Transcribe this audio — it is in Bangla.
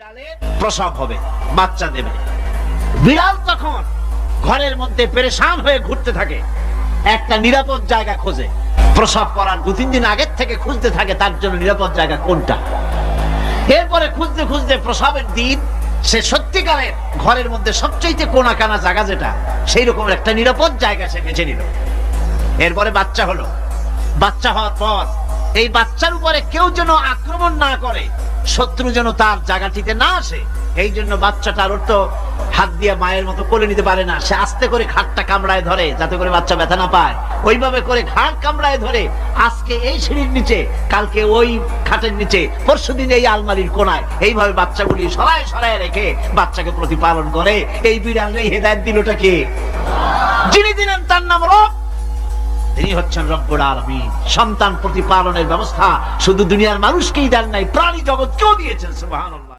বিড়ালের প্রসব হবে, বাচ্চা দেবে। বিড়াল তখন ঘরের মধ্যে পেরেশান হয়ে ঘুরতে থাকে, একটা নিরাপদ জায়গা খোঁজে। প্রসব করার 2-3 দিন আগের থেকে খুঁজতে থাকে তার জন্য নিরাপদ জায়গা কোনটা। এরপরে খুঁজতে খুঁজতে প্রসবের দিন সে সত্যিকারের ঘরের মধ্যে সবচেয়ে কোনা কানা জায়গা যেটা, সেই রকম একটা নিরাপদ জায়গা সে বেছে নিল। এরপরে বাচ্চা হলো। বাচ্চা হওয়ার পর এই বাচ্চার উপরে কেউ যেন আক্রমণ না করে, শত্রু যেন তার জায়গাটিতে না আসে, এই জন্য বাচ্চাটার তো হাত দিয়ে মায়ের মতো কোলে নিতে পারে না, সে আস্তে করে খাটটা কামড়ায় ধরে যাতে করে বাচ্চা ব্যথা না পায়। ওইভাবে করে খাট কামড়ায় ধরে আজকে এই সিঁড়ির নিচে, কালকে ওই খাটের নিচে, পরশুদিন এই আলমারির কোনায়, এইভাবে বাচ্চাগুলি সরায় সরায় রেখে বাচ্চাকে প্রতিপালন করে। এই বিড়াল এই হেদায়েত দিলটা কে? যিনি দিলেন তার নাম রব, তিনি হচ্ছেন রব্বুল আলামিন। সন্তান প্রতিপালনের ব্যবস্থা শুধু দুনিয়ার মানুষকেই দেন নাই, প্রাণী জগৎকেও দিয়েছেন। সুবহানাল্লাহ।